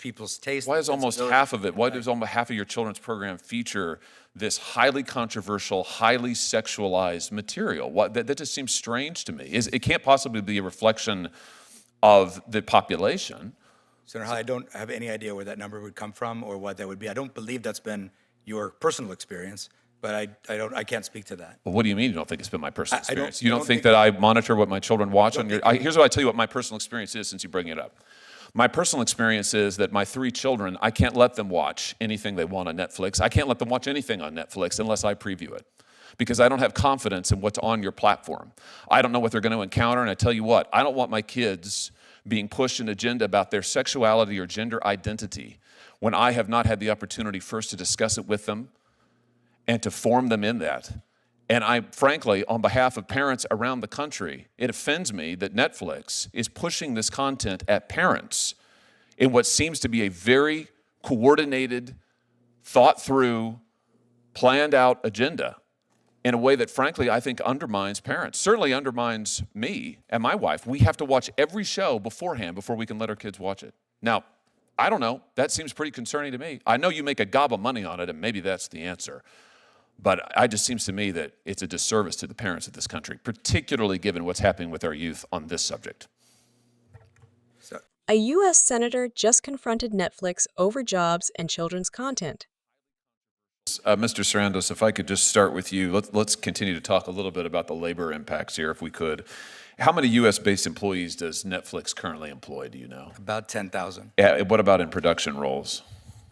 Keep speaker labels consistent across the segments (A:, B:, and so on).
A: people's taste.
B: Why is almost half of it, why does almost half of your children's program feature this highly controversial, highly sexualized material? That just seems strange to me. It can't possibly be a reflection of the population.
A: Senator Hawley, I don't have any idea where that number would come from or what that would be. I don't believe that's been your personal experience, but I can't speak to that.
B: Well, what do you mean you don't think it's been my personal experience? You
A: I
B: don't think that I monitor what my children watch on your... Here's what I tell you what my personal experience is since you bring it up. My personal experience is that my 3 children, I can't let them watch anything they want on Netflix. I can't let them watch anything on Netflix unless I preview it, because I don't have confidence in what's on your platform. I don't know what they're going to encounter, and I tell you what, I don't want my kids being pushed an agenda about their sexuality or gender identity when I have not had the opportunity first to discuss it with them and to form them in that. And I, frankly, on behalf of parents around the country, it offends me that Netflix is pushing this content at parents in what seems to be a very coordinated, thought-through, planned-out agenda in a way that, frankly, I think undermines parents, certainly undermines me and my wife. We have to watch every show beforehand before we can let our kids watch it. Now, I don't know. That seems pretty concerning to me. I know you make a gob of money on it, and maybe that's the answer. But it just seems to me that it's a disservice to the parents of this country, particularly given what's happening with our youth on this subject.
C: A U.S. senator just confronted Netflix over jobs and children's content.
B: Mr. Sarandos, if I could just start with you, let's continue to talk a little bit about the labor impacts here, if we could. How many U.S.-based employees does Netflix currently employ, do you know?
A: About 10,000.
B: What about in production roles?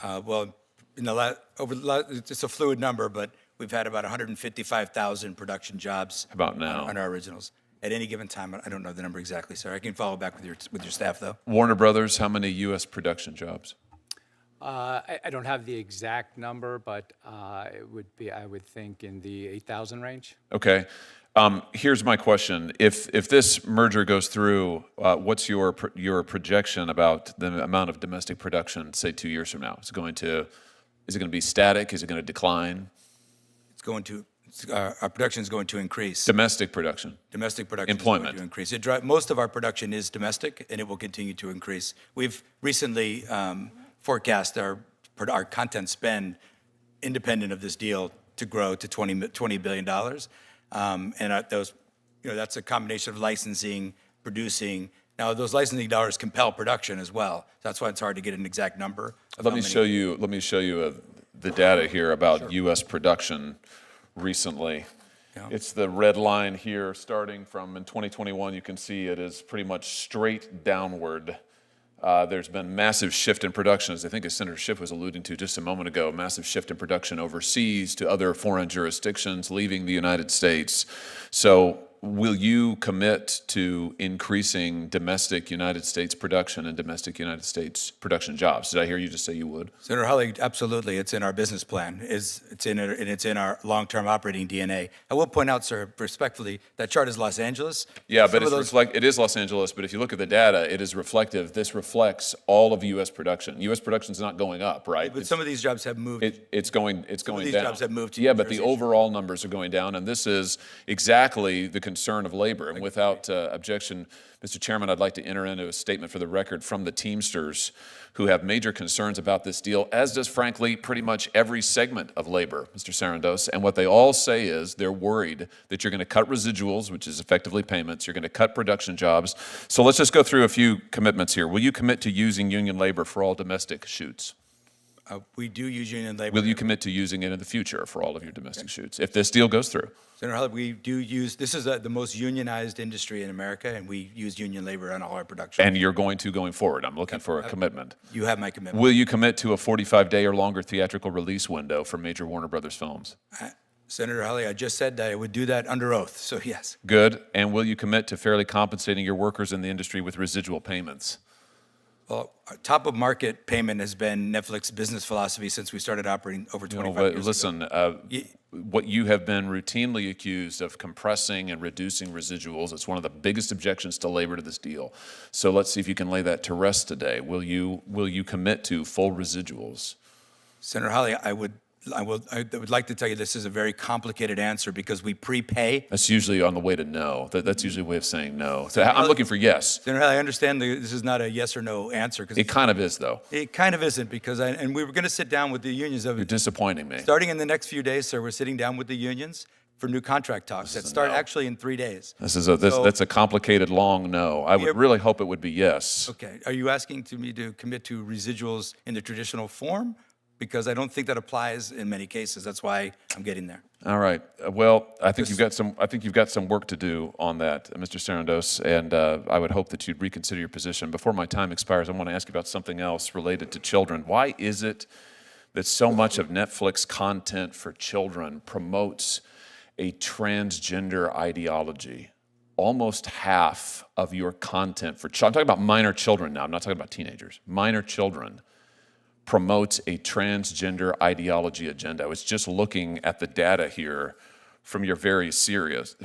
A: Well, it's a fluid number, but we've had about 155,000 production jobs.
B: About now?
A: On our originals. At any given time, I don't know the number exactly, sir. I can follow back with your staff, though.
B: Warner Brothers, how many U.S. production jobs?
D: I don't have the exact number, but it would be, I would think, in the 8,000 range.
B: Okay. Here's my question. If this merger goes through, what's your projection about the amount of domestic production, say 2 years from now? Is it going to be static? Is it going to decline?
A: It's going to, our production is going to increase.
B: Domestic production.
A: Domestic production
B: Employment.
A: is going to increase. Most of our production is domestic, and it will continue to increase. We've recently forecast our content spend, independent of this deal, to grow to $20 billion. And that's a combination of licensing, producing. Now, those licensing dollars compel production as well. That's why it's hard to get an exact number.
B: Let me show you the data here about
A: Sure.
B: U.S. production recently.
A: Yeah.
B: It's the red line here, starting from in 2021. You can see it is pretty much straight downward. There's been massive shift in production, as I think as Senator Schiff was alluding to just a moment ago, massive shift in production overseas to other foreign jurisdictions, leaving the United States. So will you commit to increasing domestic United States production and domestic United States production jobs? Did I hear you just say you would?
A: Senator Hawley, absolutely. It's in our business plan. It's in our long-term operating DNA. I will point out, sir, respectfully, that chart is Los Angeles.
B: Yeah, but it is Los Angeles, but if you look at the data, it is reflective. This reflects all of U.S. production. U.S. production is not going up, right?
A: But some of these jobs have moved.
B: It's going down.
A: Some of these jobs have moved to
B: Yeah,
A: New
B: but the
A: Jersey.
B: overall numbers are going down, and this is exactly the concern of labor. And without objection, Mr. Chairman, I'd like to enter into a statement for the record from the Teamsters, who have major concerns about this deal, as does, frankly, pretty much every segment of labor, Mr. Sarandos. And what they all say is they're worried that you're going to cut residuals, which is effectively payments. You're going to cut production jobs. So let's just go through a few commitments here. Will you commit to using union labor for all domestic shoots?
A: We do use union labor.
B: Will you commit to using it in the future for all of your domestic shoots, if this deal goes through?
A: Senator Hawley, we do use, this is the most unionized industry in America, and we use union labor on all our production.
B: And you're going to going forward. I'm looking for a commitment.
A: You have my commitment.
B: Will you commit to a 45-day or longer theatrical release window for major Warner Brothers films?
A: Senator Hawley, I just said that I would do that under oath, so yes.
B: Good. And will you commit to fairly compensating your workers in the industry with residual payments?
A: Well, top of market payment has been Netflix's business philosophy since we started operating over 25 years ago.
B: Listen, what you have been routinely accused of compressing and reducing residuals, it's one of the biggest objections to labor to this deal. So let's see if you can lay that to rest today. Will you commit to full residuals?
A: Senator Hawley, I would I would like to tell you this is a very complicated answer because we prepay.
B: That's usually on the way to no. That's usually a way of saying no. So I'm looking for yes.
A: Senator Hawley, I understand this is not a yes or no answer.
B: It kind of is, though.
A: It kind of isn't because and we were going to sit down with the unions.
B: You're disappointing me.
A: Starting in the next few days, sir, we're sitting down with the unions for new contract talks that start actually in 3 days.
B: That's a complicated, long no. I would really hope it would be yes.
A: Okay. Are you asking me to commit to residuals in the traditional form? Because I don't think that applies in many cases. That's why I'm getting there.
B: All right. Well, I think you've got some work to do on that, Mr. Sarandos, and I would hope that you'd reconsider your position. Before my time expires, I want to ask you about something else related to children. Why is it that so much of Netflix content for children promotes a transgender ideology? Almost half of your content for children, I'm talking about minor children now, I'm not talking about teenagers, minor children, promotes a transgender ideology agenda. I was just looking at the data here from your various series.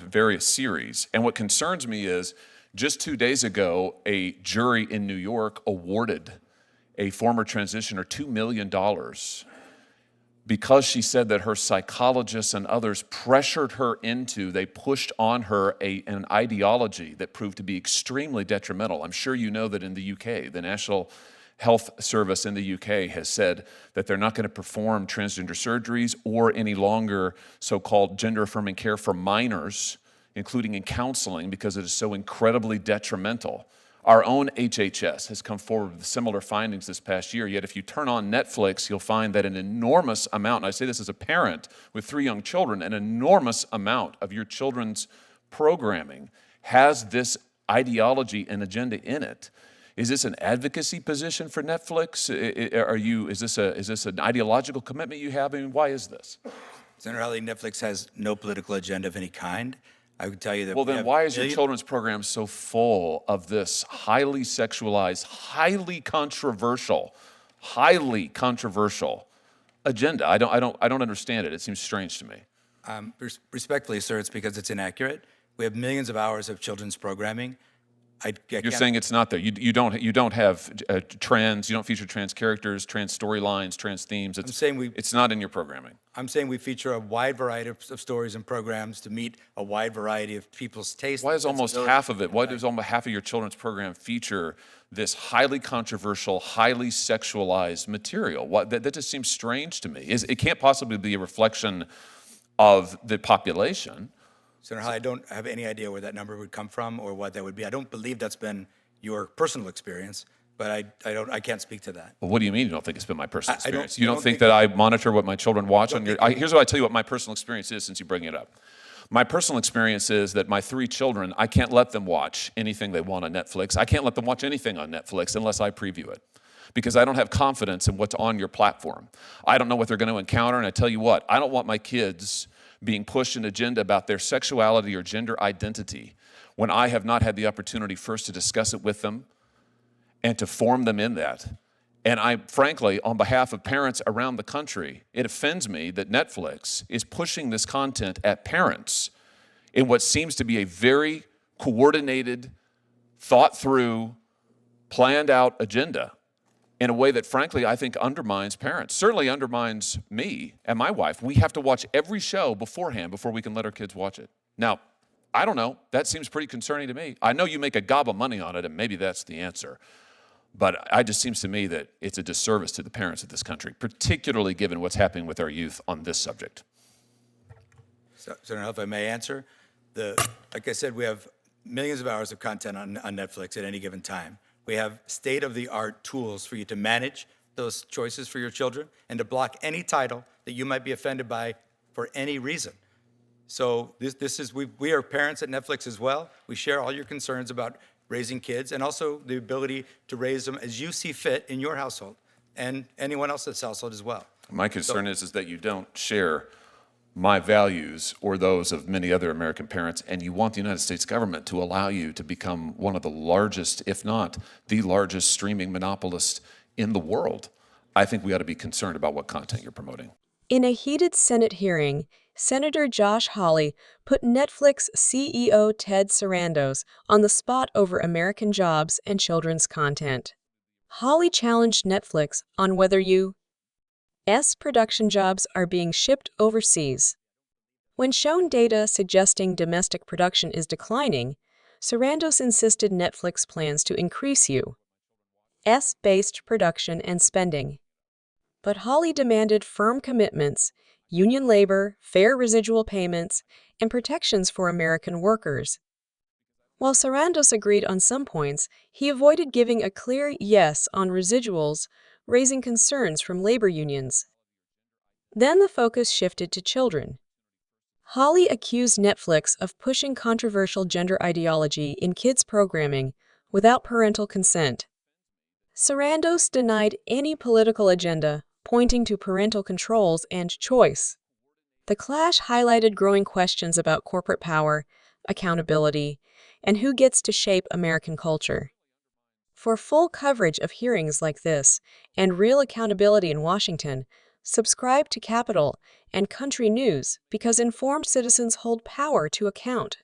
B: And what concerns me is just 2 days ago, a jury in New York awarded a former transitioner $2 million because she said that her psychologists and others pressured her into, they pushed on her an ideology that proved to be extremely detrimental. I'm sure you know that in the UK, the National Health Service in the UK has said that they're not going to perform transgender surgeries or any longer so-called gender-affirming care for minors, including in counseling, because it is so incredibly detrimental. Our own HHS has come forward with similar findings this past year, yet if you turn on Netflix, you'll find that an enormous amount, and I say this as a parent with 3 young children, an enormous amount of your children's programming has this ideology and agenda in it. Is this an advocacy position for Netflix? Is this an ideological commitment you have? I mean, why is this?
A: Senator Hawley, Netflix has no political agenda of any kind. I would tell you that.
B: Well, then why is your children's program so full of this highly sexualized, highly controversial agenda? I don't understand it. It seems strange to me.
A: Respectfully, sir, it's because it's inaccurate. We have millions of hours of children's programming.
B: You're saying it's not there. You don't have trans. You don't feature trans characters, trans storylines, trans themes. It's not in your programming.
A: I'm saying we feature a wide variety of stories and programs to meet a wide variety of people's tastes.
B: Why is almost half of it? Why does almost half of your children's program feature this highly controversial, highly sexualized material? That just seems strange to me. It can't possibly be a reflection of the population.
A: Senator Hawley, I don't have any idea where that number would come from or what that would be. I don't believe that's been your personal experience, but I can't speak to that.
B: Well, what do you mean you don't think it's been my personal experience? You don't think that I monitor what my children watch on your... Here's what I tell you what my personal experience is since you bring it up. My personal experience is that my 3 children, I can't let them watch anything they want on Netflix. I can't let them watch anything on Netflix unless I preview it, because I don't have confidence in what's on your platform. I don't know what they're going to encounter, and I tell you what, I don't want my kids being pushed an agenda about their sexuality or gender identity when I have not had the opportunity first to discuss it with them and to form them in that. And I, frankly, on behalf of parents around the country, it offends me that Netflix is pushing this content at parents in what seems to be a very coordinated, thought-through, planned-out agenda in a way that, frankly, I think undermines parents, certainly undermines me and my wife. We have to watch every show beforehand before we can let our kids watch it. Now, I don't know. That seems pretty concerning to me. I know you make a gob of money on it, and maybe that's the answer. But it just seems to me that it's a disservice to the parents of this country, particularly given what's happening with our youth on this subject.
A: Senator, if I may answer, like I said, we have millions of hours of content on Netflix at any given time. We have state-of-the-art tools for you to manage those choices for your children and to block any title that you might be offended by for any reason. So we are parents at Netflix as well. We share all your concerns about raising kids and also the ability to raise them as you see fit in your household and anyone else's household as well.
B: My concern is that you don't share my values or those of many other American parents, and you want the United States government to allow you to become one of the largest, if not the largest, streaming monopolist in the world. I think we ought to be concerned about what content you're promoting.
C: In a heated Senate hearing, Senator Josh Hawley put Netflix CEO Ted Sarandos on the spot over American jobs and children's content. Hawley challenged Netflix on whether you production jobs are being shipped overseas. When shown data suggesting domestic production is declining, Sarandos insisted Netflix plans to increase U.S.-based production and spending. But Hawley demanded firm commitments, union labor, fair residual payments, and protections for American workers. While Sarandos agreed on some points, he avoided giving a clear yes on residuals, raising concerns from labor unions. Then the focus shifted to children. Hawley accused Netflix of pushing controversial gender ideology in kids' programming without parental consent. Sarandos denied any political agenda, pointing to parental controls and choice. The clash highlighted growing questions about corporate power, accountability, and who gets to shape American culture. For full coverage of hearings like this and real accountability in Washington, subscribe to Capital and Country News because informed citizens hold power to account.